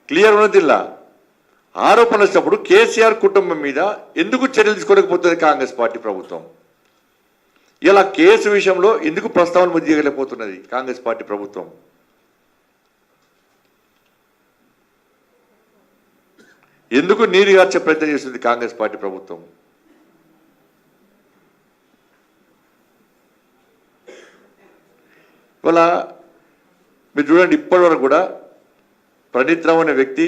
Clear ఉన్నది. ఇలా ఆరోపణ వచ్చినప్పుడు కేసీఆర్ కుటుంబం మీద ఎందుకు చర్యలు తీసుకోలేకపోతుంది కాంగ్రెస్ పార్టీ ప్రభుత్వం? ఇలా కేసు విషయంలో ఎందుకు ప్రస్తావన ముద్దియలేకపోతున్నది కాంగ్రెస్ పార్టీ ప్రభుత్వం? ఎందుకు నీరుగార్చే ప్రయత్నం చేస్తుంది కాంగ్రెస్ పార్టీ ప్రభుత్వం? ఇవాళ మీరు చూడండి, ఇప్పటివరకు కూడా ప్రణీత్ రావు అనే వ్యక్తి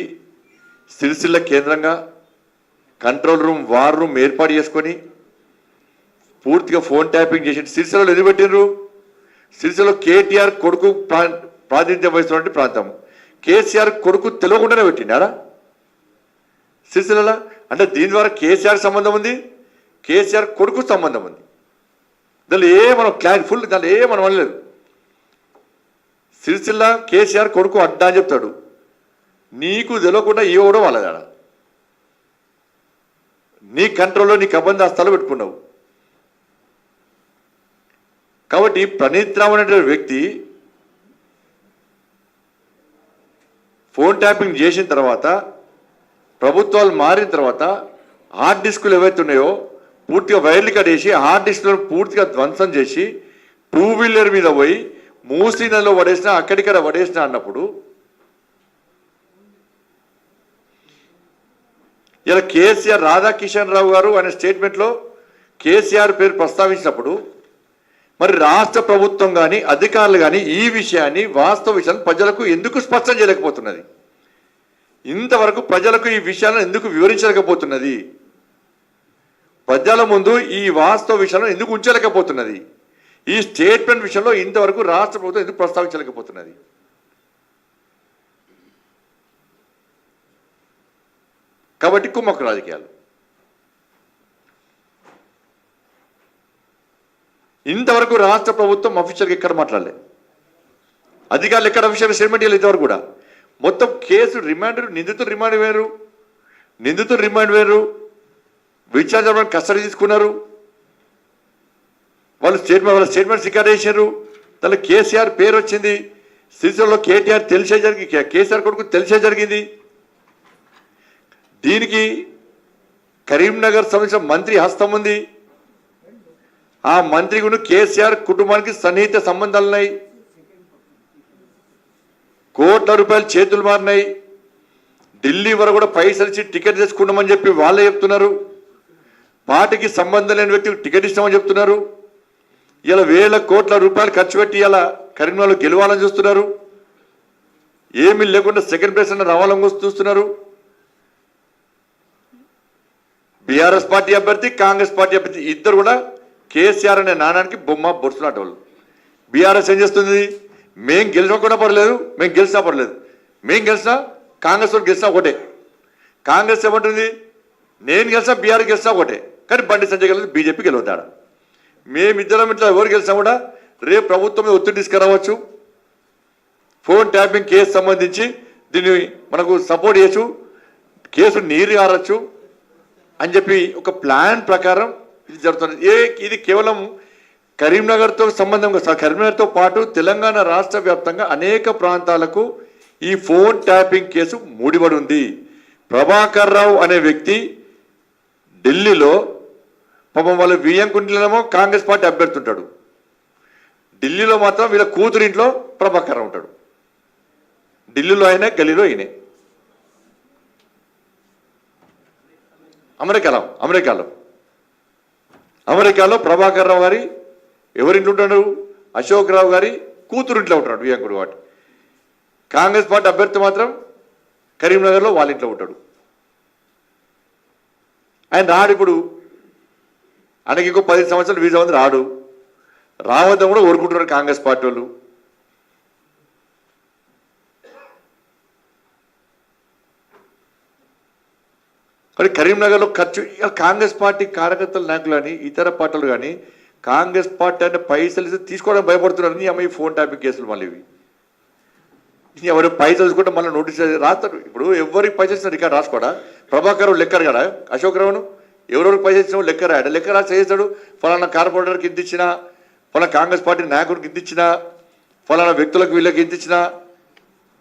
సిరిసిల్ల కేంద్రంగా కంట్రోల్ రూమ్, వార్ రూమ్ ఏర్పాటు చేసుకొని పూర్తిగా ఫోన్ ట్యాపింగ్ చేసి సిరిసిల్లలో ఎందుకు పెట్టినరు? సిరిసిల్లలో కేటీఆర్ కొడుకు ప్రాతినిధ్యం వహిస్తున్నటువంటి ప్రాంతం, కేసీఆర్ కొడుకు తెలియకుండానే పెట్టినారా సిరిసిల్ల? అంటే దీని ద్వారా కేసీఆర్ సంబంధం ఉంది, కేసీఆర్ కొడుకు సంబంధం ఉంది. దానిలో మనం ఫుల్ దానిలో మనం అనలేదు. సిరిసిల్ల కేసీఆర్ కొడుకు అడ్డా అని చెప్తాడు, నీకు తెలియకుండా ఇవ్వడం వాళ్ళదాడ, నీ కంట్రోల్లో నీ కబంధాస్తాలు పెట్టుకున్నావు. కాబట్టి ప్రణీత్ రావు అనే వ్యక్తి ఫోన్ ట్యాపింగ్ చేసిన తర్వాత, ప్రభుత్వాలు మారిన తర్వాత హార్డ్ డిస్కులు ఏవైతే ఉన్నాయో పూర్తిగా వైర్లు కట్టేసి హార్డ్ డిస్కులను పూర్తిగా ధ్వంసం చేసి 2 వీలర్ మీద పోయి మూసీ నదిలో పడేసినా అక్కడిక్కడ పడేసినా అన్నప్పుడు ఇలా కేసీఆర్ రాధాకిషన్ రావు గారు అనే స్టేట్మెంట్లో కేసీఆర్ పేరు ప్రస్తావించినప్పుడు మరి రాష్ట్ర ప్రభుత్వం కానీ అధికారులు కానీ ఈ విషయాన్ని, వాస్తవ విషయాన్ని ప్రజలకు ఎందుకు స్పష్టం చేయలేకపోతున్నది? ఇంతవరకు ప్రజలకు ఈ విషయాలను ఎందుకు వివరించలేకపోతున్నది? ప్రజల ముందు ఈ వాస్తవ విషయాలను ఎందుకు ఉంచలేకపోతున్నది? ఈ స్టేట్మెంట్ విషయంలో ఇంతవరకు రాష్ట్ర ప్రభుత్వం ఎందుకు ప్రస్తావించలేకపోతున్నది? కాబట్టి కుమ్మక్కు రాజకీయాలు. ఇంతవరకు రాష్ట్ర ప్రభుత్వం అఫీషియల్గా ఎక్కడ మాట్లాడలే, అధికారులు ఎక్కడ అఫీషియల్ స్టేట్మెంట్ ఇవ్వలేదు ఇంతవరకు కూడా. మొత్తం కేసు రిమాండ్, నిందితులు రిమాండ్ వేరు, విచారణ కస్టడీ తీసుకున్నారు, వాళ్ళ స్టేట్మెంట్స్ రికార్డ్ చేశారు. దానిలో కేసీఆర్ పేరు వచ్చింది, సిరిసిల్లలో కేటీఆర్ కేసీఆర్ కొడుకు తెలిసే జరిగింది. దీనికి కరీంనగర్ సంబంధించిన మంత్రి హస్తం ఉంది. ఆ మంత్రి కూడా కేసీఆర్ కుటుంబానికి సన్నిహిత సంబంధాలున్నాయి. కోట్ల రూపాయలు చేతులు మారినాయి. ఢిల్లీ వరకు కూడా పైసలు ఇచ్చి టికెట్ తెచ్చుకున్నామని చెప్పి వాళ్ళే చెప్తున్నారు. పార్టీకి సంబంధం లేని వ్యక్తికి టికెట్ ఇస్తామని చెప్తున్నారు. ఇలా వేల కోట్ల రూపాయలు ఖర్చు పెట్టి ఇలా కరీంనగర్లో గెలవాలని చూస్తున్నారు. ఏమీ లేకుండా సెకండ్ ప్లేస్ అన్న రావాలని చూస్తున్నారు. బీఆర్ఎస్ పార్టీ అభ్యర్థి, కాంగ్రెస్ పార్టీ అభ్యర్థి ఇద్దరు కూడా కేసీఆర్ అనే నాణానికి బొమ్మ బొడుస్తున్నట్టు వాళ్ళు. బీఆర్ఎస్ ఏం చేస్తుంది? మేం గెలిచకుండా పర్లేదు, మేము గెలిచినా పర్లేదు, మేము గెలిచినా కాంగ్రెస్ వాళ్ళు గెలిచినా ఒకటే. కాంగ్రెస్ ఏమంటుంది? నేను గెలిచినా బీఆర్ గెలిచినా ఒకటే, కానీ బండి సంజయ్ గెలిచి బీజేపీ గెలుగుతాడు. మేమిద్దరం ఇట్లా ఎవరు గెలిచినా కూడా రేపు ప్రభుత్వం మీద ఒత్తిడి తీసుకురావచ్చు. ఫోన్ ట్యాపింగ్ కేసు సంబంధించి దీన్ని మనకు సపోర్ట్ చేయొచ్చు, కేసు నీరు గారచ్చు అని చెప్పి ఒక ప్లాన్ ప్రకారం ఇది జరుగుతుంది. ఇది కేవలం కరీంనగర్తో సంబంధం, కరీంనగర్తో పాటు తెలంగాణ రాష్ట్ర వ్యాప్తంగా అనేక ప్రాంతాలకు ఈ ఫోన్ ట్యాపింగ్ కేసు ముడిపడి ఉంది. ప్రభాకర్ రావు అనే వ్యక్తి ఢిల్లీలో పాపం వాళ్ళ వియ్యంకుంటలేమో కాంగ్రెస్ పార్టీ అభ్యర్థి ఉంటాడు, ఢిల్లీలో మాత్రం వీళ్ళ కూతురింట్లో ప్రభాకర్ రావు ఉంటాడు. ఢిల్లీలో అయినా గల్లీలో అయినే. అమెరికాలో ప్రభాకర్ రావు గారి ఎవరింట్లో ఉంటాడు? అశోక్ రావు గారి కూతురింట్లో ఉంటాడు వియ్యంకుడు. వాటి కాంగ్రెస్ పార్టీ అభ్యర్థి మాత్రం కరీంనగర్లో వాళ్ళ ఇంట్లో ఉంటాడు. ఆయన రాడు. ఇప్పుడు ఆయనకి ఇంకో 10 సంవత్సరాలు వీజా ఉంది, రాడు. రావద్దని కూడా కోరుకుంటున్నారు కాంగ్రెస్ పార్టీ వాళ్ళు. కానీ కరీంనగర్లో ఖర్చు కాంగ్రెస్ పార్టీ కార్యకర్తల నాయకులు కానీ ఇతర పార్టీలు కానీ కాంగ్రెస్ పార్టీ అంటే పైసలు తీసుకోవడానికి భయపడుతున్నారు. నీ అమ్మాయి ఫోన్ ట్యాపింగ్ కేసులు మళ్ళీ ఇవి ఎవరు పైసలు తీసుకుంటే మళ్ళీ నోటీస్ రాస్తారు. ఇప్పుడు ఎవరికి పైసలు ఇచ్చిన రికార్డు రాసుకోడా? ప్రభాకర్ లెక్కరు కదా, అశోక్ రావును ఎవరెవరికి పైసలు ఇచ్చినా లెక్క రాయడా? లెక్క రాసి చేస్తాడు. ఫలానా కార్పొరేటర్కి ఇంత ఇచ్చినా, ఫలానా కాంగ్రెస్ పార్టీ నాయకుడికి ఇంత ఇచ్చినా, ఫలానా వ్యక్తులకు వీళ్ళకి ఇంత ఇచ్చినా,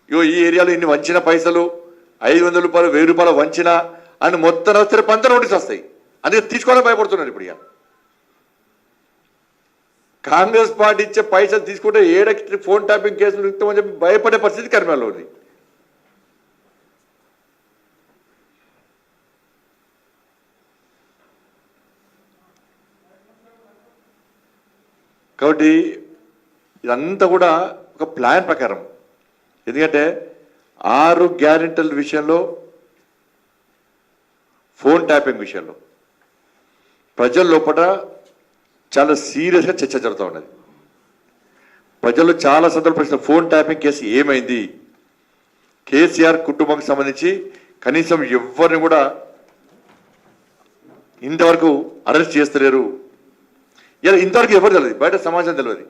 ఈ ఏరియాలో ఇన్ని వంచిన పైసలు 500 రూపాయలు 1000 రూపాయలు వంచిన అని మొత్తం వస్తే 15 నోటీస్ వస్తాయి. అందుకే తీసుకోవడం భయపడుతున్నారు ఇప్పుడు. ఇక కాంగ్రెస్ పార్టీ ఇచ్చే పైసలు తీసుకుంటే ఏడకి ఫోన్ ట్యాపింగ్ కేసులు ఇస్తామని చెప్పి భయపడే పరిస్థితి కర్మలో ఉంది. కాబట్టి ఇదంతా కూడా ఒక ప్లాన్ ప్రకారం. ఎందుకంటే 6 గ్యారెంటీల విషయంలో, ఫోన్ ట్యాపింగ్ విషయంలో ప్రజల లోపల చాలా సీరియస్గా చర్చ జరుగుతూ ఉన్నది. ప్రజలు చాలా సందర్భ ప్రశ్న, ఫోన్ ట్యాపింగ్ కేసు ఏమైంది? కేసీఆర్ కుటుంబానికి సంబంధించి కనీసం ఎవరిని కూడా ఇంతవరకు అరెస్ట్ చేస్తలేరు. ఇలా ఇంతవరకు ఎవరు తెలియదు, బయట సమాజం తెలియదు.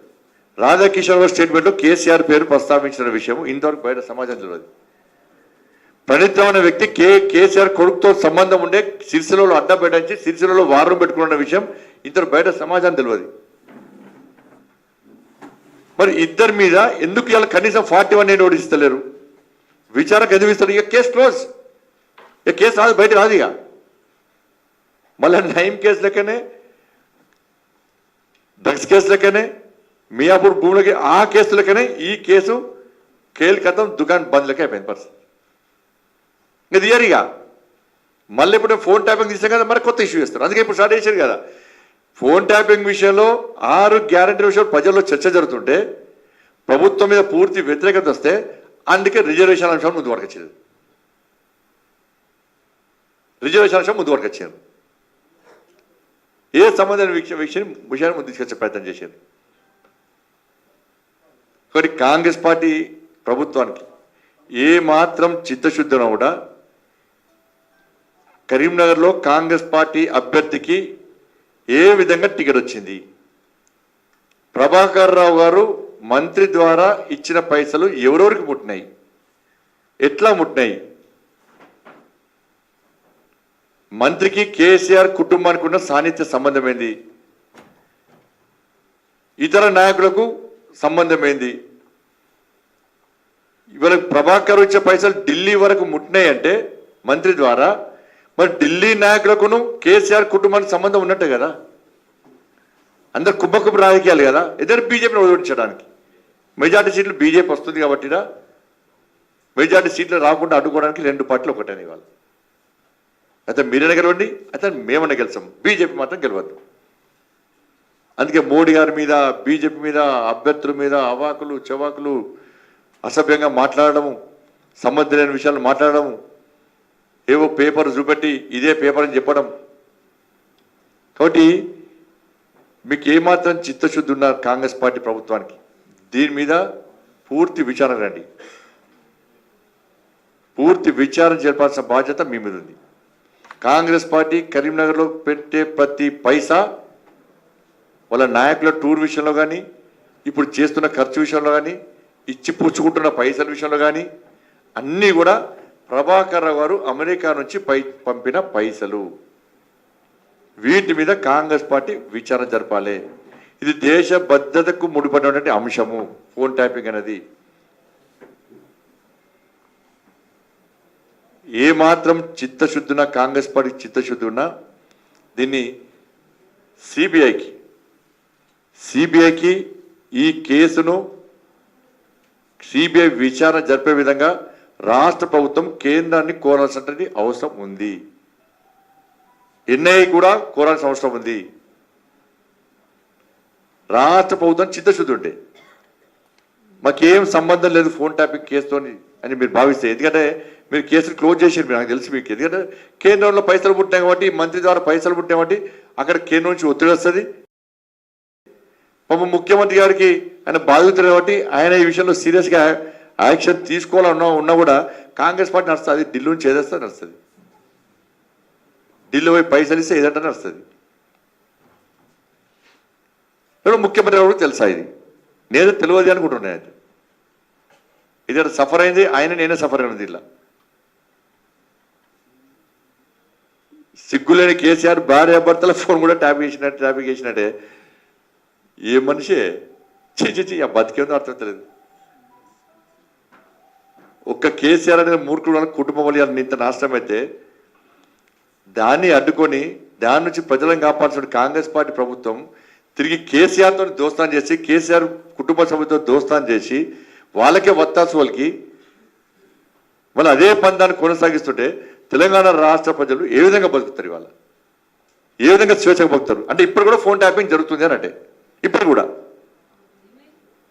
రాధాకిషోర్ గారి స్టేట్మెంట్లో కేసీఆర్ పేరు ప్రస్తావించిన విషయం ఇంతవరకు బయట సమాజం తెలియదు. ప్రణీత్ అనే వ్యక్తి కేసీఆర్ కొడుకుతో సంబంధం ఉండే సిరిసిల్లలో అడ్డా పెట్టించి సిరిసిల్లలో వారం పెట్టుకున్న విషయం ఇంతవరకు బయట సమాజం తెలియదు. మరి ఇద్దరి మీద ఎందుకు ఇలా కనీసం 41 నోటీస్ ఇస్తలేరు? విచారణకు ఎందుకు ఇస్తారు? ఇక కేసు క్లోజ్, ఇక కేసు రాదు, బయట రాదు. ఇక మళ్ళీ నయం కేసు లెక్కనే, డ్రగ్స్ కేసు లెక్కనే, మియాపూర్ భూములకి ఆ కేసు లెక్కనే ఈ కేసు కేల్ కథం దుకాన్ బంద్ లెక్క అయిపోయింది పరిస్థితి. ఇది ఇయరిగా మళ్ళీ ఇప్పుడు ఫోన్ ట్యాపింగ్ తీసాం కదా, మరి కొత్త ఇష్యూ చేస్తారు. అందుకే ఇప్పుడు స్టార్ట్ చేశారు కదా. ఫోన్ ట్యాపింగ్ విషయంలో 6 గ్యారెంటీ విషయంలో ప్రజల్లో చర్చ జరుగుతుంటే ప్రభుత్వం మీద పూర్తి వ్యతిరేకత వస్తే అందుకే రిజర్వేషన్ అంశం ముందు వరకు వచ్చింది. రిజర్వేషన్ అంశం ముందు వరకు వచ్చారు. ఏ సంబంధమైన విషయాన్ని ముందు తీసుకొచ్చే ప్రయత్నం చేశారు. కాబట్టి కాంగ్రెస్ పార్టీ ప్రభుత్వానికి ఏ మాత్రం చిత్తశుద్ధి ఉన్నా కూడా కరీంనగర్లో కాంగ్రెస్ పార్టీ అభ్యర్థికి ఏ విధంగా టికెట్ వచ్చింది? ప్రభాకర్ రావు గారు మంత్రి ద్వారా ఇచ్చిన పైసలు ఎవరెవరికి ముట్టినాయి, ఎట్లా ముట్టినాయి? మంత్రికి కేసీఆర్ కుటుంబానికి ఉన్న సాన్నిధ్య సంబంధం ఏంది? ఇతర నాయకులకు సంబంధం ఏంది? ఇవాళ ప్రభాకర్ ఇచ్చే పైసలు ఢిల్లీ వరకు ముట్టినాయి అంటే మంత్రి ద్వారా, మరి ఢిల్లీ నాయకులకును కేసీఆర్ కుటుంబానికి సంబంధం ఉన్నట్టే కదా. అందరు కుబ్బకుబ్బు రాజకీయాలు కదా. ఇద్దరు బీజేపీని ఓడించడానికి మెజార్టీ సీట్లు బీజేపీ వస్తుంది కాబట్టిరా, మెజార్టీ సీట్లు రాకుండా అడ్డుకోవడానికి 2 పార్టీలు ఒకటే ఇవాళ. అయితే మీరైనా గెలవండి, అయితే మేమన్నా గెలిచాం, బీజేపీ మాత్రం గెలవద్దు. అందుకే మోడీ గారి మీద, బీజేపీ మీద, అభ్యర్థుల మీద అవాకులు చవాకులు అసభ్యంగా మాట్లాడడము, సంబంధం లేని విషయాలు మాట్లాడడము, ఏవో పేపర్ చూపెట్టి ఇదే పేపర్ అని చెప్పడం. కాబట్టి మీకు ఏమాత్రం చిత్తశుద్ధి ఉన్న కాంగ్రెస్ పార్టీ ప్రభుత్వానికి దీని మీద పూర్తి విచారణ రండి. పూర్తి విచారణ జరపాల్సిన బాధ్యత మీ మీద ఉంది. కాంగ్రెస్ పార్టీ కరీంనగర్లో పెట్టే ప్రతి పైసా వాళ్ళ నాయకుల టూర్ విషయంలో కానీ, ఇప్పుడు చేస్తున్న ఖర్చు విషయంలో కానీ, ఇచ్చి పుచ్చుకుంటున్న పైసల విషయంలో కానీ అన్నీ కూడా ప్రభాకర్ రావు గారు అమెరికా నుంచి పంపిన పైసలు. వీటి మీద కాంగ్రెస్ పార్టీ విచారణ జరపాలి. ఇది దేశ భద్రతకు ముడిపడినటువంటి అంశము ఫోన్ ట్యాపింగ్ అనేది. ఏ మాత్రం చిత్తశుద్ధి ఉన్నా, కాంగ్రెస్ పార్టీ చిత్తశుద్ధి ఉన్నా దీన్ని సిబిఐకి ఈ కేసును సిబిఐ విచారణ జరిపే విధంగా రాష్ట్ర ప్రభుత్వం కేంద్రాన్ని కోరాల్సినటువంటి అవసరం ఉంది. ఎన్ఐఏ కూడా కోరాల్సిన అవసరం ఉంది. రాష్ట్ర ప్రభుత్వం చిత్తశుద్ధి ఉంటే మాకేం సంబంధం లేదు ఫోన్ ట్యాపింగ్ కేసుతో అని మీరు భావిస్తే, ఎందుకంటే మీరు కేసులు క్లోజ్ చేసారు, నాకు తెలుసు మీకు. ఎందుకంటే కేంద్రంలో పైసలు పుట్టినాయి కాబట్టి, మంత్రి ద్వారా పైసలు పుట్టినాయి కాబట్టి అక్కడ కేంద్రం నుంచి ఒత్తిడి వస్తుంది. పాపం ముఖ్యమంత్రి గారికి ఆయన బాధితులు కాబట్టి ఆయన ఈ విషయంలో సీరియస్గా యాక్షన్ తీసుకోవాలన్నా ఉన్నా కూడా కాంగ్రెస్ పార్టీ నడుస్తుంది. ఢిల్లీ నుంచి ఏదేస్తే నడుస్తుంది, ఢిల్లీ పోయి పైసలు ఇస్తే ఏదంటే నడుస్తుంది. ఇప్పుడు ముఖ్యమంత్రి గారు తెలుసా ఇది? నేనే తెలియదు అనుకుంటున్నాను. అది ఇదే సఫర్ అయింది ఆయన, నేనే సఫర్ అయినది. ఇలా సిగ్గులేని కేసీఆర్ భార్యాభర్తల ఫోన్ కూడా ట్యాపింగ్ చేసినట్టే. ఏ మనిషి చేసి ఆ బతికేందో అర్థం తెలియదు. ఒక్క కేసీఆర్ అనే మూర్ఖుడు వల్ల కుటుంబం వల్ల ఇంత నాశనం అయితే దాన్ని అడ్డుకొని దాని నుంచి ప్రజలను కాపాల్సిన కాంగ్రెస్ పార్టీ ప్రభుత్వం తిరిగి కేసీఆర్తో దోస్తాన్ చేసి కేసీఆర్ కుటుంబ సభ్యులతో దోస్తాన్ చేసి వాళ్ళకే వత్తాసు వాళ్ళకి మళ్ళీ అదే పందాన్ని కొనసాగిస్తుంటే తెలంగాణ రాష్ట్ర ప్రజలు ఏ విధంగా బతుకుతారు ఇవాళ, ఏ విధంగా స్వేచ్ఛగా బతుకుతారు? అంటే ఇప్పుడు కూడా ఫోన్ ట్యాపింగ్ జరుగుతుంది అని అంటే ఇప్పుడు కూడా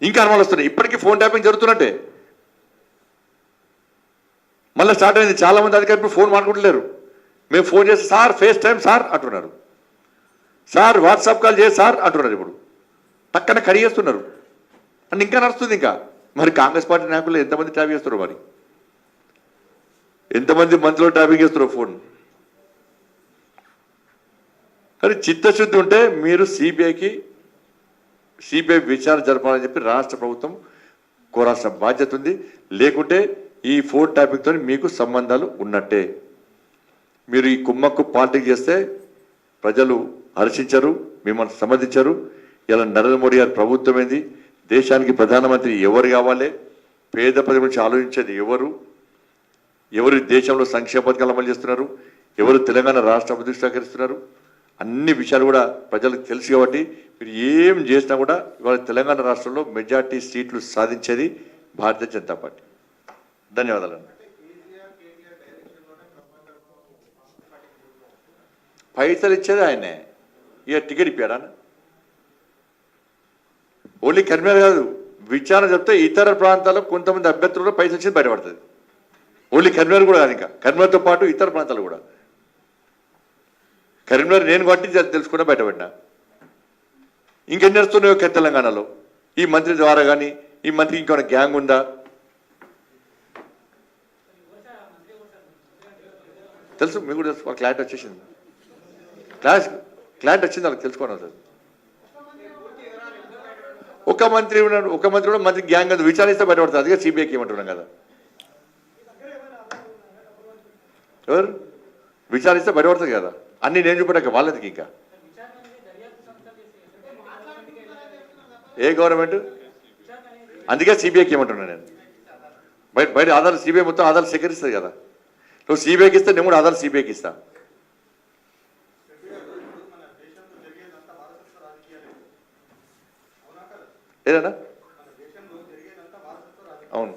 ఇంకా అనుమానాలు వస్తున్నాయి. ఇప్పటికీ ఫోన్ ట్యాపింగ్ జరుగుతున్నట్టే మళ్ళీ స్టార్ట్ అయింది. చాలా మంది అధికారులు ఫోన్ మాట్లాడలేరు. మేము ఫోన్ చేస్తే సార్ ఫేస్ టైం సార్ అంటున్నారు, సార్ వాట్సాప్ కాల్ చేసి సార్ అంటున్నారు. ఇప్పుడు పక్కన కడిగేస్తున్నారు అంటే ఇంకా నడుస్తుంది. ఇంకా మరి కాంగ్రెస్ పార్టీ నాయకులు ఎంతమంది ట్యాప్ చేస్తారు, మరి ఎంతమంది మంత్రులు ట్యాపింగ్ చేస్తారు ఫోన్? కానీ చిత్తశుద్ధి ఉంటే మీరు సిబిఐ విచారణ జరపాలని చెప్పి రాష్ట్ర ప్రభుత్వం కోరాల్సిన బాధ్యత ఉంది. లేకుంటే ఈ ఫోన్ ట్యాపింగ్తో మీకు సంబంధాలు ఉన్నట్టే. మీరు ఈ కుమ్మక్కు పార్టీకి చేస్తే ప్రజలు హర్షించరు, మిమ్మల్ని సమర్థించరు. ఇలా నరేంద్ర మోడీ గారి ప్రభుత్వం ఏంది, దేశానికి ప్రధానమంత్రి ఎవరు కావాలి, పేద ప్రజల గురించి ఆలోచించేది ఎవరు దేశంలో సంక్షేమ పథకాలు అమలు చేస్తున్నారు, ఎవరు తెలంగాణ రాష్ట్ర అభివృద్ధి సహకరిస్తున్నారు, అన్ని విషయాలు కూడా ప్రజలకు తెలుసు. కాబట్టి మీరు ఏం చేసినా కూడా ఇవాళ తెలంగాణ రాష్ట్రంలో మెజార్టీ సీట్లు సాధించేది భారతీయ జనతా పార్టీ. ధన్యవాదాలు. పైసలు ఇచ్చేది ఆయనే, ఇక టికెట్ ఇప్పాడా? ఓన్లీ కరీంనగర్ కాదు, విచారణ చెప్తే ఇతర ప్రాంతాల్లో కొంతమంది అభ్యర్థులు పైసలు ఇచ్చేది బయటపడుతుంది. ఓన్లీ కరీంనగర్ కూడా కాదు, ఇంకా కరీంనగర్తో పాటు ఇతర ప్రాంతాలు కూడా. కరీంనగర్ నేను కాబట్టి తెలుసుకుంటే బయటపడినా. ఇంకెన్ని నడుస్తున్నాయో తెలంగాణలో ఈ మంత్రి ద్వారా కానీ, ఈ మంత్రికి ఇంకేమైనా గ్యాంగ్ ఉందా తెలుసు, మీకు కూడా తెలుసు. క్లారిటీ వచ్చేసింది, క్లారిటీ వచ్చింది, వాళ్ళకి తెలుసుకోవాలి సార్. ఒక మంత్రి ఉన్నాడు, ఒక మంత్రి కూడా మంత్రి గ్యాంగ్ అది విచారిస్తే బయటపడుతుంది. అదిగా సిబిఐకి ఏమంటున్నాం కదా, ఎవరు విచారిస్తే బయటపడుతుంది కదా. అన్ని నేను చూపెట్టాక వాళ్ళకి ఇంకా ఏ గవర్నమెంట్, అందుకే సిబిఐకి ఏమంటున్నాను నేను. బయట ఆధార్ సిబిఐ మొత్తం ఆధార్ సేకరిస్తుంది కదా. నువ్వు సిబిఐకి ఇస్తే నేను కూడా ఆధార్ సిబిఐకి ఇస్తా. ఏదన్నా అవును